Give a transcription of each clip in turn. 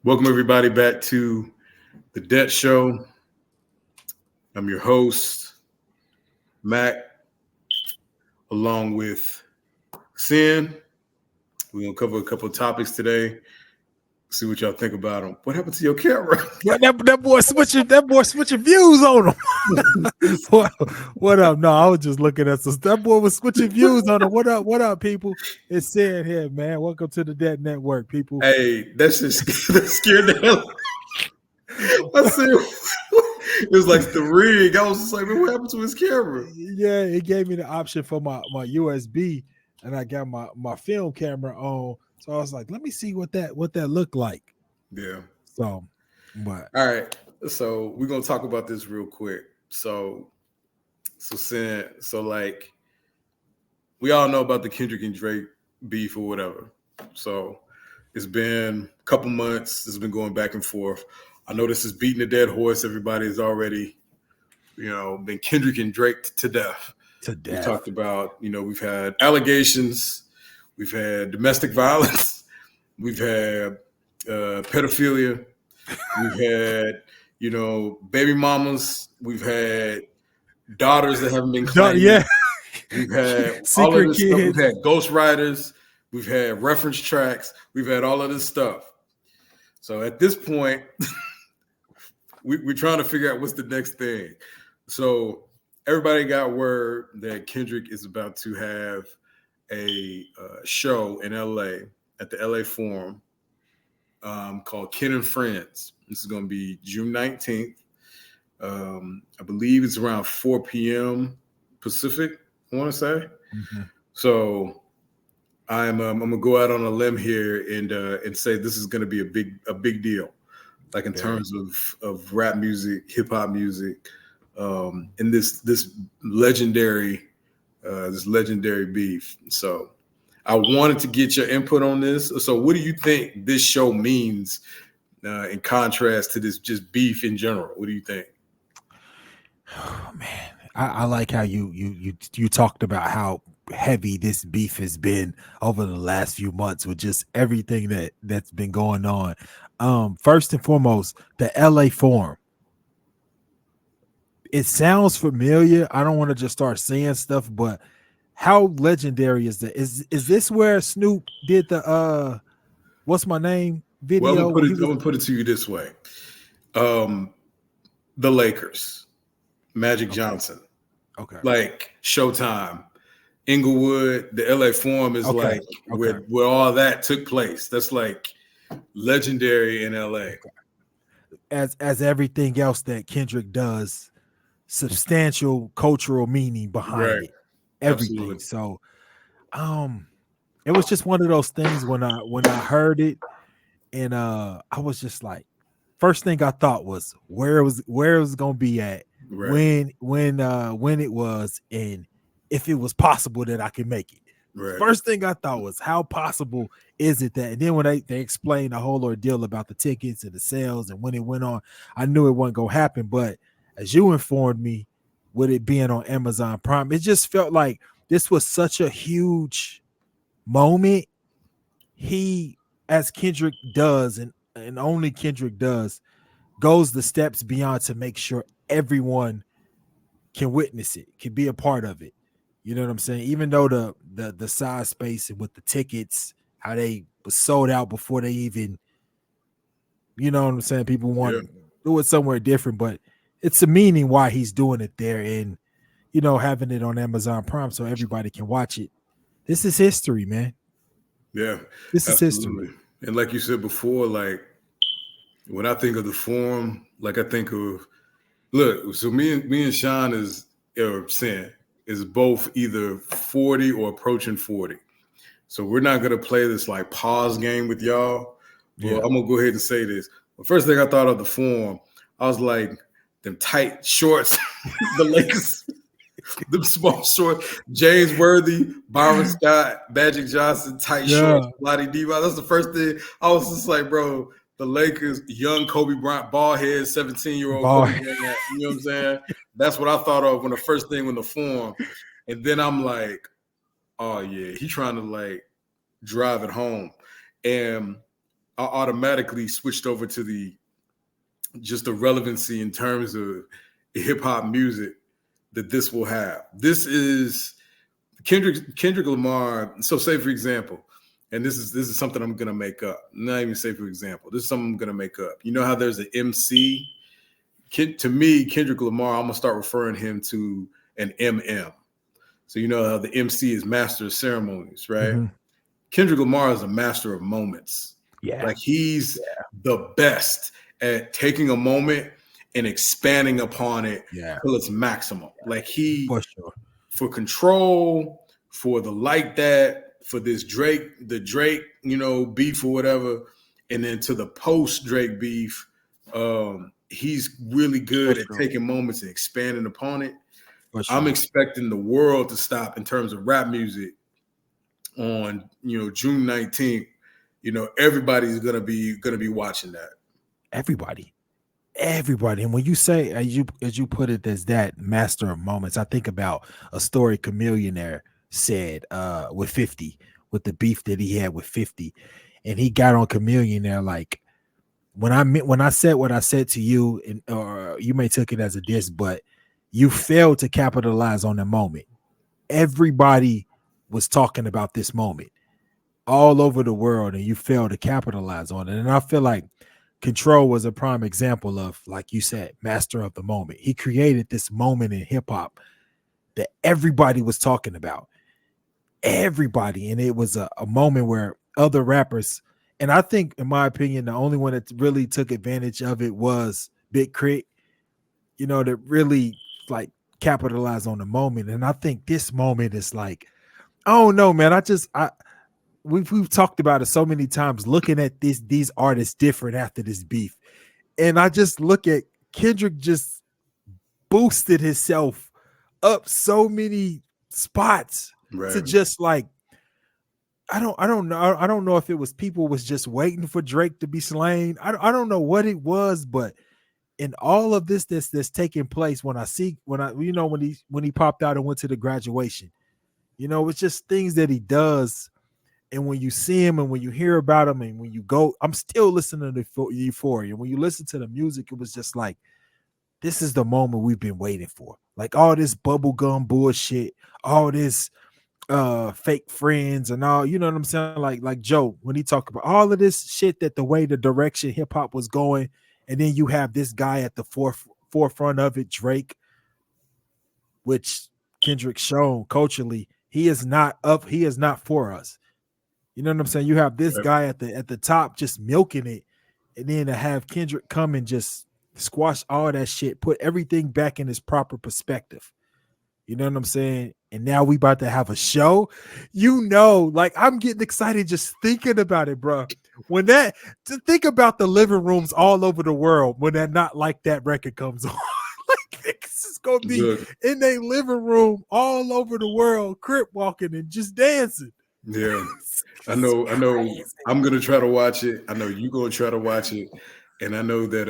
Welcome, everybody, back to the Debt Show. I'm your host, Mac, along with Sin. We're going to cover a couple of topics today. See what y'all think about them. What happened to your camera? That boy switching views on him. what up? No, I was just looking at some. That boy was switching views on him. What up? What up, people? It's Sin here, man. Welcome to the Debt Network, people. Hey, that scared the hell. I said it was like the rig. I was just like, man, what happened to his camera? Yeah, it gave me the option for my USB, and I got my film camera on. So I was like, let me see what that looked like. Yeah. So, but all right. So we're gonna talk about this real quick. So like we all know about the Kendrick and Drake beef or whatever. So it's been a couple months. It's been going back and forth. I know this is beating a dead horse. Everybody's already, been Kendrick and Drake to death. We talked about, we've had allegations. We've had domestic violence. We've had pedophilia. We've had, baby mamas. We've had daughters that haven't been claimed. Yeah. We've had all of this stuff. We've had ghostwriters. We've had reference tracks. We've had all of this stuff. So at this point, we're trying to figure out what's the next thing. So everybody got word that Kendrick is about to have a show in LA at the LA Forum called Ken and Friends. This is going to be June 19th. I believe it's around 4 p.m. Pacific, I want to say. Mm-hmm. So I'm gonna go out on a limb here and say this is going to be a big deal, like in terms of rap music, hip hop music, and this legendary beef. So I wanted to get your input on this. So what do you think this show means in contrast to this just beef in general? What do you think? Oh man, I like how you talked about how heavy this beef has been over the last few months with just everything that's been going on. First and foremost, the LA Forum. It sounds familiar. I don't want to just start saying stuff, but how legendary is that? Is this where Snoop did the what's my name video? Well, I'm gonna put it to you this way. The Lakers, Magic Johnson. Okay. Like Showtime, Inglewood, the LA Forum is where all that took place. That's like legendary in LA. As everything else that Kendrick does, substantial cultural meaning behind it. Everything. Absolutely. So it was just one of those things when I heard it, and I was just like, first thing I thought was where it was gonna be at, when it was, and if it was possible that I could make it. Right. First thing I thought was how possible is it that, and then when they explained the whole ordeal about the tickets and the sales and when it went on, I knew it wasn't gonna happen. But as you informed me, with it being on Amazon Prime, it just felt like this was such a huge moment. He, as Kendrick does, and only Kendrick does, goes the steps beyond to make sure everyone can witness it, can be a part of it. You know what I'm saying? Even though the size space and with the tickets, how they was sold out before they even, you know what I'm saying? People want to do it somewhere different, but it's a meaning why he's doing it there, and having it on Amazon Prime so everybody can watch it. This is history, man. Yeah, this is history. And like you said before, like when I think of the Forum, like I think of so me and Sean is both either 40 or approaching 40. So we're not gonna play this like pause game with y'all. Well, I'm gonna go ahead and say this. The first thing I thought of the Forum, I was like, them tight shorts, the Lakers, them small shorts, James Worthy, Byron Scott, Magic Johnson, tight shorts, Lottie Diva. That's the first thing. I was just like, bro, the Lakers, young Kobe Bryant, bald head, 17-year-old Kobe Bryant. You know what I'm saying? That's what I thought of when the first thing when the Forum. And then I'm like, oh yeah, he trying to like drive it home. And automatically switched over to the relevancy in terms of hip hop music that this will have. This is Kendrick Lamar. So say for example, and this is something I'm gonna make up. Not even say for example. This is something I'm gonna make up. You know how there's an MC? To me, Kendrick Lamar, I'm gonna start referring him to an MM. So you know how the MC is master of ceremonies, right? Mm-hmm. Kendrick Lamar is a master of moments. Yeah. Like he's the best at taking a moment and expanding upon it till it's maximum. Like for Control, for the Like That, for this Drake, beef or whatever, and then to the post Drake beef, he's really good at taking moments and expanding upon it. I'm expecting the world to stop in terms of rap music on June 19th. Everybody's gonna be watching that. Everybody. And when you say, as you put it, as that master of moments, I think about a story Chameleonaire said with 50, with the beef that he had with 50, and he got on Chameleonaire like, when I said what I said to you, and or you may took it as a diss, but you failed to capitalize on the moment. Everybody was talking about this moment all over the world, and you failed to capitalize on it. And I feel like Control was a prime example of, like you said, master of the moment. He created this moment in hip hop that everybody was talking about. Everybody. And it was a moment where other rappers, and I think, in my opinion, the only one that really took advantage of it was Big Crit, that really like capitalized on the moment. And I think this moment is like, I don't know, man. We've talked about it so many times, looking at these artists different after this beef. And I just look at Kendrick just boosted himself up so many spots to just like, I don't know if it was people was just waiting for Drake to be slain. I don't know what it was, but in all of this that's taking place, when he popped out and went to the graduation, it's just things that he does. And when you see him and when you hear about him and when you go, I'm still listening to Euphoria. When you listen to the music, it was just like, this is the moment we've been waiting for. Like all this bubblegum bullshit, all this fake friends and all, you know what I'm saying? Like Joe, when he talked about all of this shit, that the way the direction hip hop was going, and then you have this guy at the forefront of it, Drake, which Kendrick shown culturally, he is not for us. You know what I'm saying? You have this guy at the top just milking it, and then to have Kendrick come and just squash all that shit, put everything back in its proper perspective. You know what I'm saying? And now we about to have a show. Like I'm getting excited just thinking about it, bro. To think about the living rooms all over the world when that Not Like That record comes on. Like this is gonna be in their living room all over the world, crip walking and just dancing. Yeah. I know. Crazy. I'm gonna try to watch it. I know you're gonna try to watch it, and I know that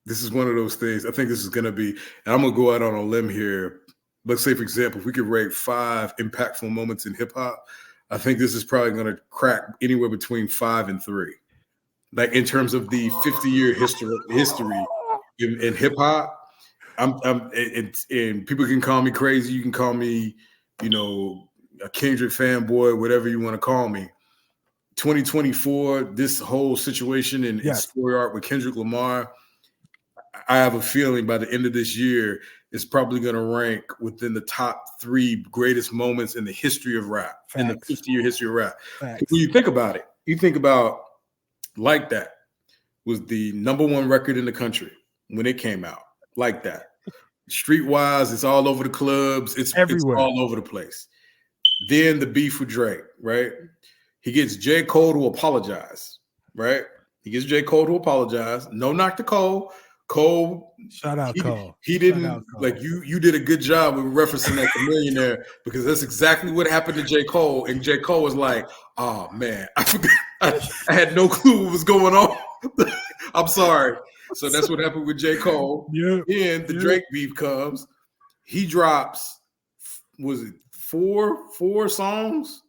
this is one of those things. I think this is gonna be, and I'm gonna go out on a limb here. Let's say, for example, if we could rate 5 impactful moments in hip hop, I think this is probably gonna crack anywhere between 5 and 3. Like in terms of the 50-year history in hip hop. And people can call me crazy. You can call me, a Kendrick fanboy, whatever you want to call me. 2024, this whole situation in story art with Kendrick Lamar, I have a feeling by the end of this year, it's probably going to rank within the top 3 greatest moments in the history of rap, in the 50-year history of rap. When you think about it, you think about Like That was the #1 record in the country when it came out. Like That. Streetwise, it's all over the clubs. It's everywhere. It's all over the place. Then the beef with Drake, right? He gets J. Cole to apologize, right? He gets J. Cole to apologize. No knock to Cole. Cole, shout out Cole. He didn't Cole. Like you did a good job with referencing that Chameleonaire, because that's exactly what happened to J. Cole. And J. Cole was like, "Oh man, I forgot. I had no clue what was going on. I'm sorry." So that's what happened with J. Cole. Then the Drake beef comes. He drops, was it four songs?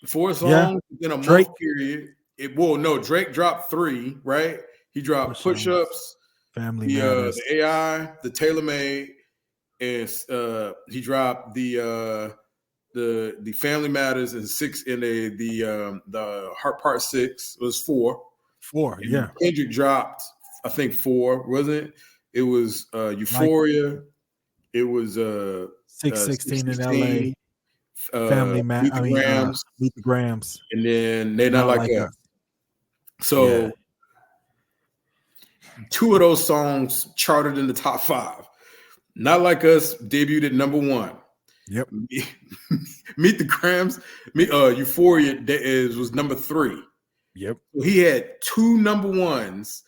4 songs in a month period. Drake dropped 3, right? He dropped Push-Ups, Family Matters, the AI, the Tailor Made, and he dropped the Family Matters and 6 in the Heart Part 6 was 4. 4, and yeah. Kendrick dropped, I think 4, wasn't it? It was Euphoria. It was 616 in LA. Family Meet the Grams. Meet the Grams. And then They Not Like Us. So 2 of those songs charted in the top 5. Not Like Us debuted at number 1. Yep. Meet the Grams. Euphoria was number 3. Yep. So he had 2 number 1s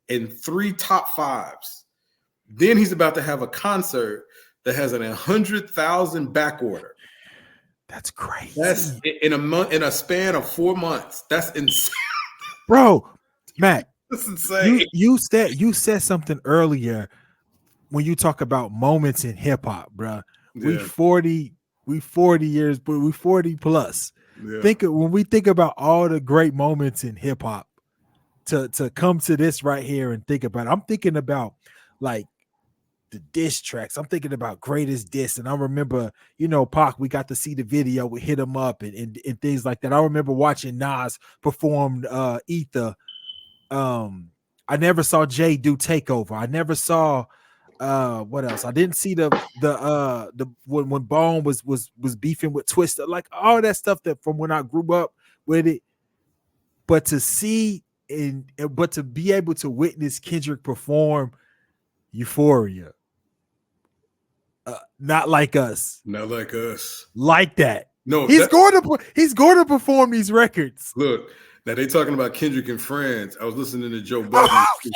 and 3 top 5s. Then he's about to have a concert that has an 100,000 back order. That's crazy. That's in a span of 4 months. That's insane, bro. Matt, that's insane. You said something earlier when you talk about moments in hip hop, bro. Yeah. We 40 years, but we 40 plus. Yeah. When we think about all the great moments in hip hop, to come to this right here and think about it, I'm thinking about like the diss tracks. I'm thinking about greatest diss, and I remember, Pac, we got to see the video with Hit 'Em Up and things like that. I remember watching Nas perform Ether. I never saw Jay do Takeover. I never saw what else? I didn't see the when Bone was beefing with Twista, like all that stuff that from when I grew up with it. But to see but to be able to witness Kendrick perform Euphoria, Not Like Us, like that. No, he's going to perform these records. Look. Now they talking about Kendrick and Friends. I was listening to Joe Budden.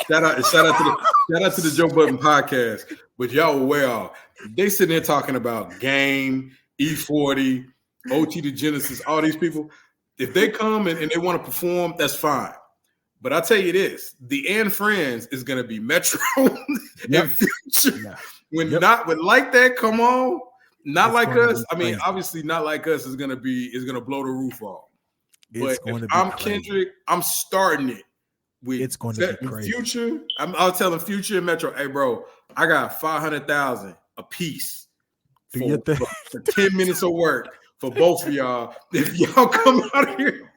shout out to the Joe Budden podcast. But y'all were way off. They sitting there talking about Game, E40, OT to Genesis, all these people. If they come and they want to perform, that's fine. But I tell you this: the and Friends is going to be Metro and Future. Yeah. When Like That come on, Not Like Us. I mean, obviously, Not Like Us is going to blow the roof off. But if I'm Kendrick, I'm starting it with it's going to be crazy. Future. I was telling Future and Metro, hey, bro, I got 500,000 a piece for 10 minutes of work for both of y'all. If y'all come out here,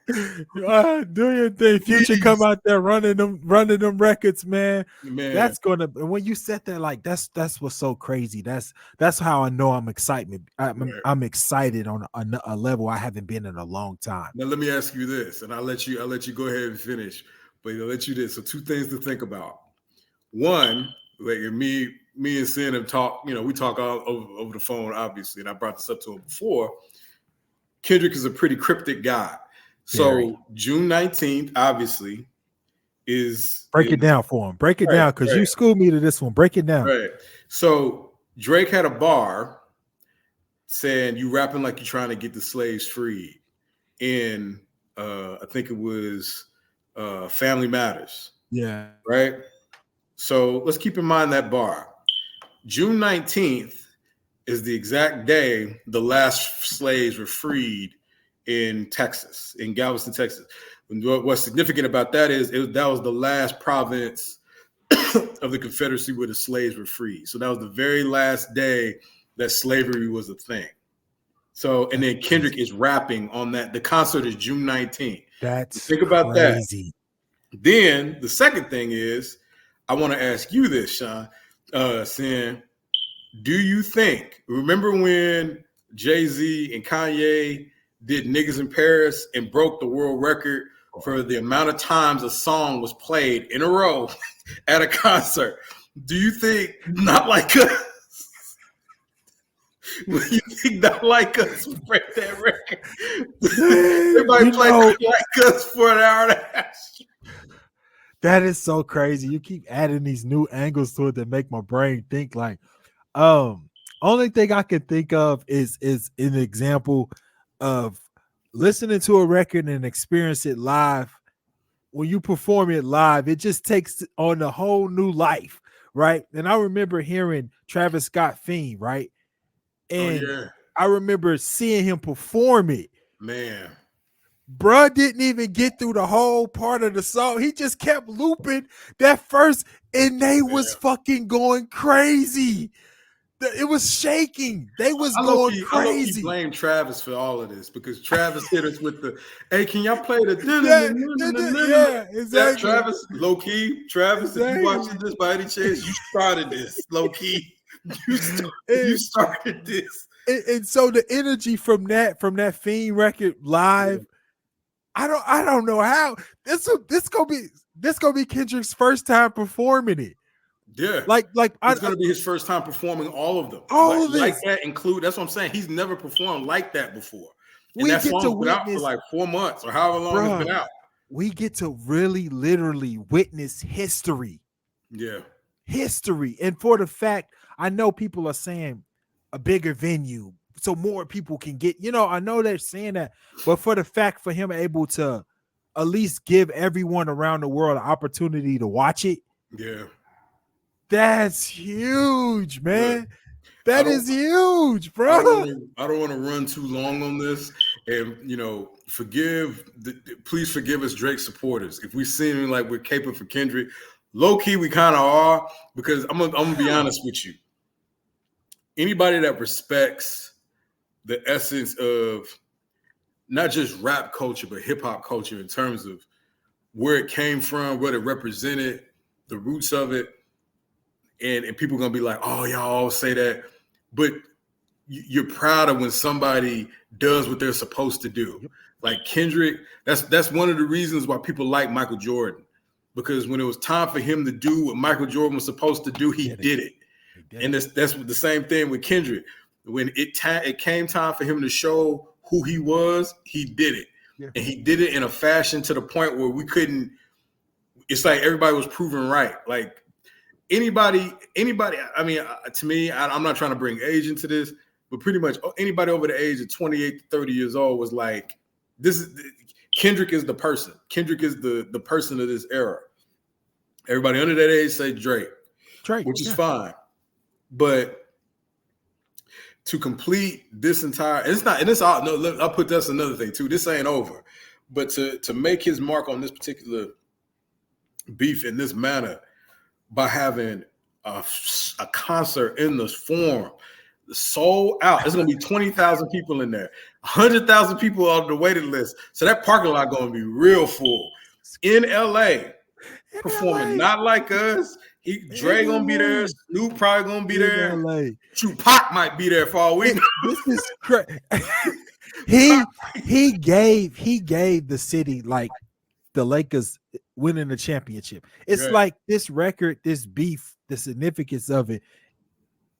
do your thing. Future come out there running them records, man. That's gonna. And when you said that, like that's what's so crazy. That's how I know I'm excited. I'm excited on a level I haven't been in a long time. Now let me ask you this, and I'll let you go ahead and finish. But I'll let you this. So 2 things to think about. One, like me and Sin have talked. We talk all over the phone, obviously, and I brought this up to him before. Kendrick is a pretty cryptic guy. So June 19th, obviously, is break it down for him. Break it down because you schooled me to this one. Break it down. Right. So Drake had a bar saying you rapping like you're trying to get the slaves freed. In I think it was Family Matters. Yeah. Right. So let's keep in mind that bar. June 19th is the exact day the last slaves were freed in Texas, in Galveston, Texas. And what's significant about that is that was the last province of the Confederacy where the slaves were freed. So that was the very last day that slavery was a thing. So, and then Kendrick is rapping on that. The concert is June 19th. Think about crazy. That. Then the second thing is, I want to ask you this, Sean, Sin. Do you think, remember when Jay-Z and Kanye did Niggas in Paris and broke the world record for the amount of times a song was played in a row at a concert? Do you think Not Like Us? Will you think Not Like Us would break that record? Everybody played Not Like Us for an hour and a half. That is so crazy. You keep adding these new angles to it that make my brain think like, only thing I can think of is an example of listening to a record and experience it live. When you perform it live, it just takes on a whole new life, right? And I remember hearing Travis Scott Fiend, right? And I remember seeing him perform it. Man. Bruh didn't even get through the whole part of the song. He just kept looping that first, and they was fucking going crazy. It was shaking. They was going crazy. I low-key blame Travis for all of this because Travis hit us with the, hey, can y'all play the exactly. Travis, low-key, Travis, if you watching this by any chance, you started this, low-key. You started this. And so the energy from that Fiend record live, I don't know how this gonna be Kendrick's first time performing it. Yeah, like it's gonna be his first time performing all of them. All of this, like that include. That's what I'm saying. He's never performed like that before. And that song's been out for like 4 months or however long it's been out. We get to really, literally witness history. Yeah, history, and for the fact, I know people are saying a bigger venue so more people can get. I know they're saying that, but for the fact for him able to at least give everyone around the world an opportunity to watch it. Yeah. That's huge, man. Look, that is huge, bro. I don't want to run too long on this, and please forgive us, Drake supporters, if we seem like we're caping for Kendrick. Low key, we kind of are, because I'm gonna be honest with you. Anybody that respects the essence of not just rap culture but hip hop culture in terms of where it came from, what it represented, the roots of it. And people are going to be like, oh, y'all all say that. But you're proud of when somebody does what they're supposed to do. Yep. Like Kendrick, that's one of the reasons why people like Michael Jordan. Because when it was time for him to do what Michael Jordan was supposed to do, he did it. And that's the same thing with Kendrick. When it came time for him to show who he was, he did it. Yeah. And he did it in a fashion to the point where we couldn't – it's like everybody was proven right. Like, Anybody, I mean, to me, I'm not trying to bring age into this, but pretty much anybody over the age of 28 to 30 years old was like, Kendrick is the person. Kendrick is the person of this era. Everybody under that age say Drake, which is fine. But to complete this entire, I'll put that's another thing too. This ain't over. But to make his mark on this particular beef in this manner, by having a concert in this form, sold out. It's going to be 20,000 people in there, 100,000 people on the waiting list. So that parking lot going to be real full in LA, performing Not Like Us. Dre going to be there. Snoop probably going to be there. Tupac might be there for all we know. This is crazy. he gave the city like the Lakers winning the championship. It's like this record, this beef, the significance of it.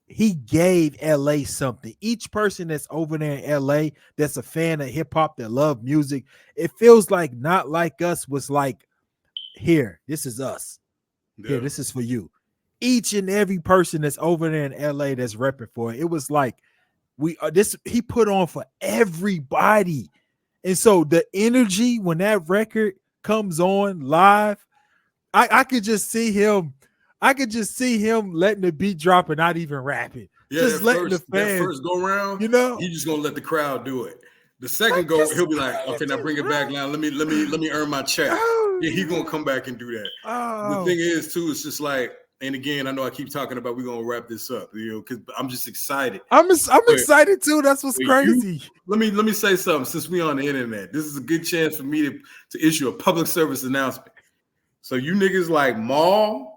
He gave LA something. Each person that's over there in LA that's a fan of hip hop, that love music, it feels like Not Like Us was like, here, this is us. Yeah. Here, this is for you. Each and every person that's over there in LA that's repping for it. It was like he put on for everybody. And so the energy when that record comes on live, I could just see him. I could just see him letting the beat drop and not even rapping. Yeah, just letting the fans, that first go round, he's just gonna let the crowd do it. The second go, he'll be like, okay, now bring it back now. Let me earn my check. Yeah, he's gonna come back and do that. The thing is, too, it's just like, and again, I know I keep talking about we're gonna wrap this up, because I'm just excited. I'm excited too. That's what's crazy. Let me say something. Since we on the internet, this is a good chance for me to issue a public service announcement. So you niggas like Maul,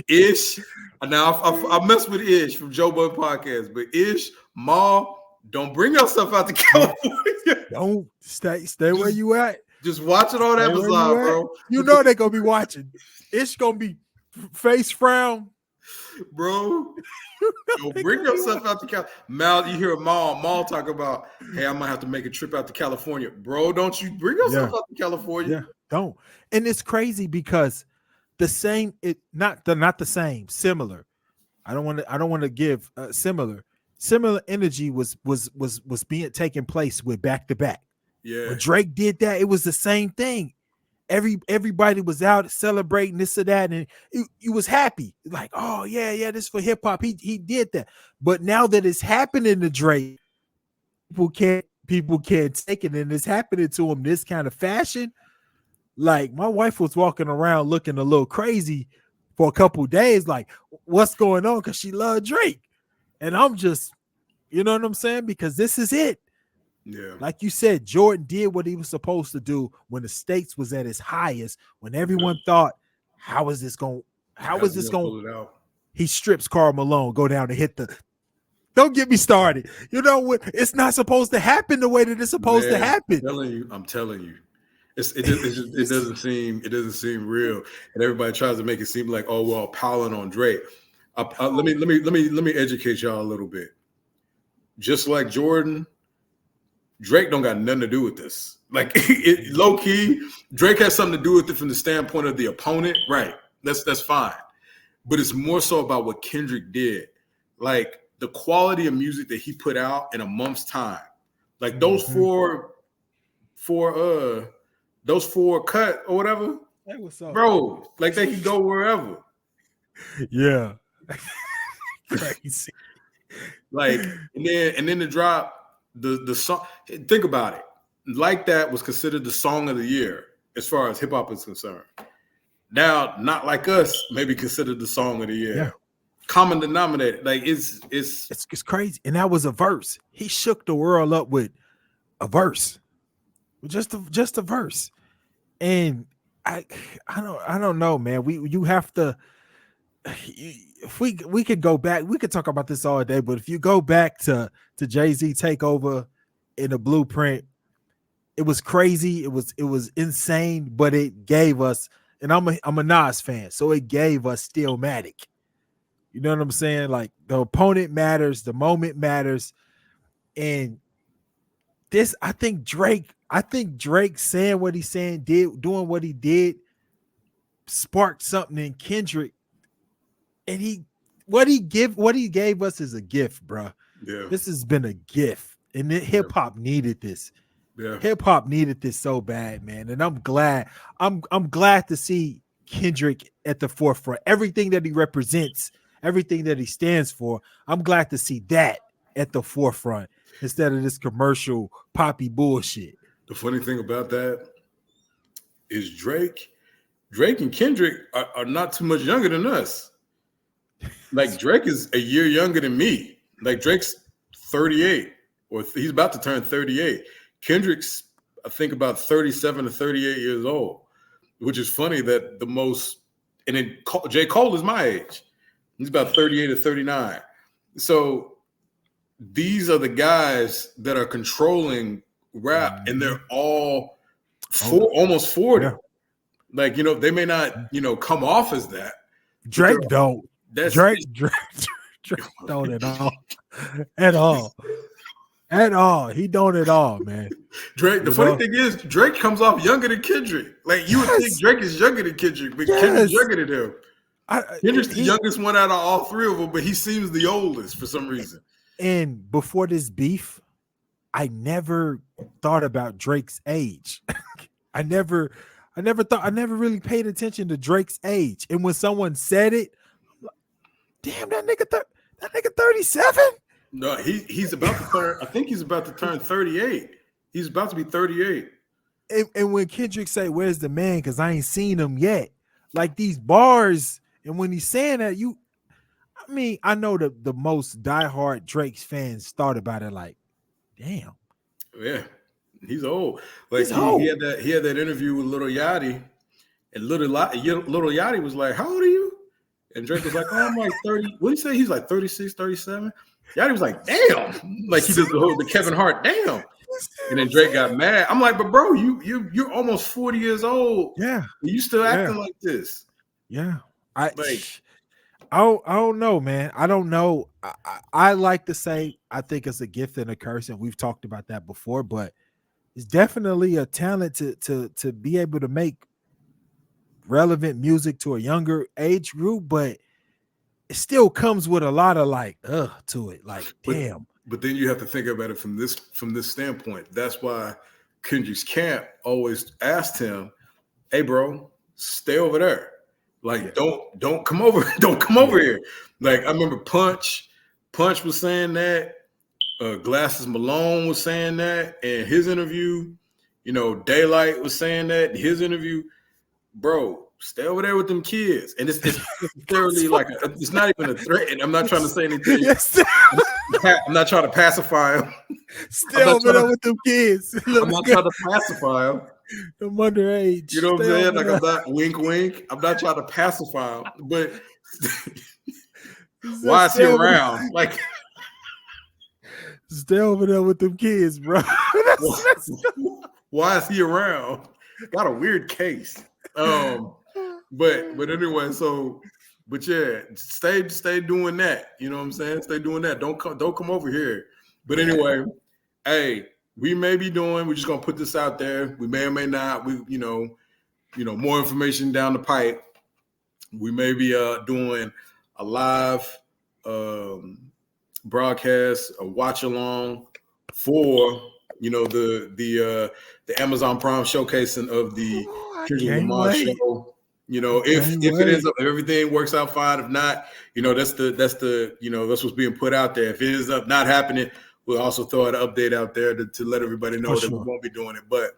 Ish. Now I mess with Ish from Joe Budden Podcast, but Ish, Maul, don't bring yourself out to California. Don't stay where you at. Just watch it on Amazon, bro. You know they're gonna be watching. Ish gonna be face frown, bro. Don't bring yourself out to California. Mal, you hear Maul talk about, hey, I might have to make a trip out to California, bro. Don't you bring yourself out to California? Yeah, don't. And it's crazy because the same, not the same, similar. I don't want to give similar energy was being taking place with back to back. Yeah, when Drake did that, it was the same thing. Everybody was out celebrating this or that, and you was happy, like, oh yeah, this is for hip hop. He did that, but now that it's happening to Drake, people can't take it, and it's happening to them this kind of fashion. Like my wife was walking around looking a little crazy for a couple days, like what's going on? Because she loved Drake, and I'm just, you know what I'm saying? Because this is it. Yeah, like you said, Jordan did what he was supposed to do when the stakes was at its highest. When everyone thought, how is this going? How is this going? Pull it out. He strips Karl Malone, go down and hit the. Don't get me started. You know what? It's not supposed to happen the way that it's supposed to happen. I'm telling you. It doesn't seem real, and everybody tries to make it seem like, oh, well, piling on Drake. Let me educate y'all a little bit. Just like Jordan, Drake don't got nothing to do with this. Like low key, Drake has something to do with it from the standpoint of the opponent, right? That's fine, but it's more so about what Kendrick did, like the quality of music that he put out in a month's time. Like those four cut or whatever, hey, what's up, bro? Like they can go wherever. Yeah, crazy. Like and then to drop the song. Think about it. Like that was considered the song of the year as far as hip hop is concerned. Now, Not Like Us may be considered the song of the year. Yeah. Common denominator. Like it's crazy. And that was a verse. He shook the world up with a verse. Just a verse. And I don't know, man. You have to, if we could go back, we could talk about this all day, but if you go back to Jay-Z Takeover in the Blueprint, it was crazy. It was insane, but it gave us, and I'm a Nas fan, so it gave us Stillmatic. You know what I'm saying? Like the opponent matters, the moment matters. And this, I think Drake saying what he's saying, doing what he did, sparked something in Kendrick. And what he gave us is a gift, bro. Yeah. This has been a gift. And hip hop needed this. Yeah. Hip hop needed this so bad, man. And I'm glad. I'm glad to see Kendrick at the forefront. Everything that he represents, everything that he stands for, I'm glad to see that at the forefront instead of this commercial poppy bullshit. The funny thing about that is Drake and Kendrick are not too much younger than us. Like Drake is a year younger than me. Like Drake's 38, or he's about to turn 38. Kendrick's, I think, about 37 to 38 years old, which is funny that and then J. Cole is my age. He's about 38 or 39. So these are the guys that are controlling rap, and they're all almost 40. Yeah. Like, they may not, come off as that. Drake don't. Drake don't at all. At all. He don't at all, man. Drake, the funny thing is, Drake comes off younger than Kendrick. Like, you would think Drake is younger than Kendrick, but Kendrick's younger than him. Kendrick's the youngest one out of all three of them, but he seems the oldest for some reason. And before this beef, I never thought about Drake's age. I never really paid attention to Drake's age. And when someone said it, I'm like, damn, that nigga 37? No, he's about to turn. I think he's about to turn 38. He's about to be 38. And when Kendrick say, "Where's the man?" Because I ain't seen him yet. Like these bars, and when he's saying that, I know the most diehard Drake's fans thought about it like, damn. Yeah, he's old. Like he had that interview with Lil Yachty, and Lil Yachty was like, "How old are you?" And Drake was like, "Oh, I'm like 30." What did he say? He's like 36, 37. Yachty was like, "Damn!" Like he does the Kevin Hart, "Damn." And then Drake got mad. I'm like, "But bro, you're almost 40 years old. Yeah, you still acting like this." Yeah, I don't know, man. I don't know. I like to say I think it's a gift and a curse, and we've talked about that before. But it's definitely a talent to be able to make relevant music to a younger age group, but it still comes with a lot of to it. Like, damn. But then you have to think about it from this standpoint. That's why Kendrick's camp always asked him, "Hey, bro, stay over there. Like, don't come over. Don't come over here." Like, I remember Punch was saying that. Glasses Malone was saying that in his interview. You know, Daylight was saying that in his interview. Bro, stay over there with them kids. And it's necessarily like it's not even a threat. And I'm not trying to say anything. I'm not trying to pacify him. Stay over there with them kids. I'm not trying to pacify him. I'm underage. You know what I'm saying? Like I'm not wink wink. I'm not trying to pacify him, but why is he around? Like stay over there with them kids, bro. Why is he around? Got a weird case. But anyway, but yeah, stay doing that. You know what I'm saying? Stay doing that. Don't come over here. But anyway, hey, we may be doing. We're just gonna put this out there. We may or may not. We more information down the pipe. We may be doing a live broadcast, a watch along for the Amazon Prime showcasing of the Kendrick Lamar show. You know, if it ends up, if everything works out fine. If not, that's what's being put out there. If it ends up not happening, we'll also throw an update out there to let everybody know that we won't be doing it. But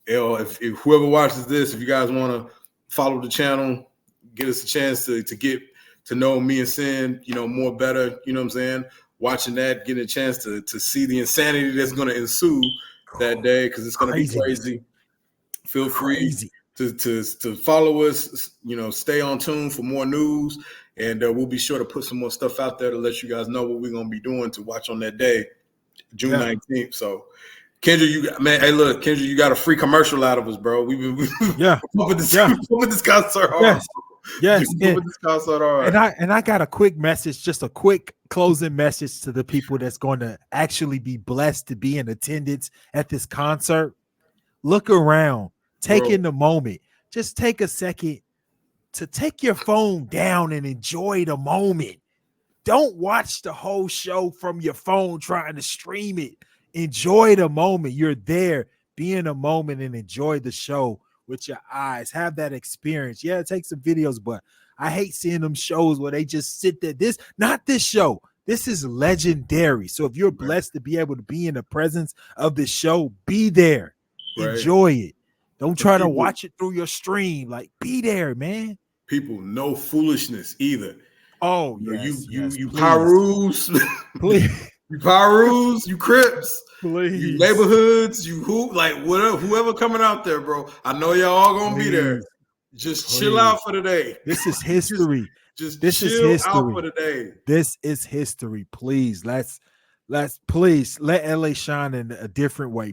if whoever watches this, if you guys want to follow the channel, get us a chance to get to know me and Sin, more better. You know what I'm saying? Watching that, getting a chance to see the insanity that's going to ensue that day, because it's going to be crazy. Feel free to follow us. Stay on tune for more news, and we'll be sure to put some more stuff out there to let you guys know what we're going to be doing to watch on that day, June 19th. So, Kendrick, Kendrick, you got a free commercial out of us, bro. We've been with this concert hard. Yes, and I got a quick message, just a quick closing message to the people that's going to actually be blessed to be in attendance at this concert. Look around, take in the moment. Just take a second to take your phone down and enjoy the moment. Don't watch the whole show from your phone trying to stream it. Enjoy the moment. You're there. Be in a moment and enjoy the show with your eyes. Have that experience. Yeah, take some videos, but I hate seeing them shows where they just sit there. Not this show. This is legendary. So if you're blessed to be able to be in the presence of this show, be there. Enjoy it. Don't try to watch it through your stream. Like, be there, man. People, no foolishness either. Oh, you Pyrus, please. You Pyrus, you Crips, please. You neighborhoods, you whoever coming out there, bro. I know y'all all gonna be there. Just chill out for the day. This is history. Just this chill is history. out for the day. This is history. Please, let's please let LA shine in a different way.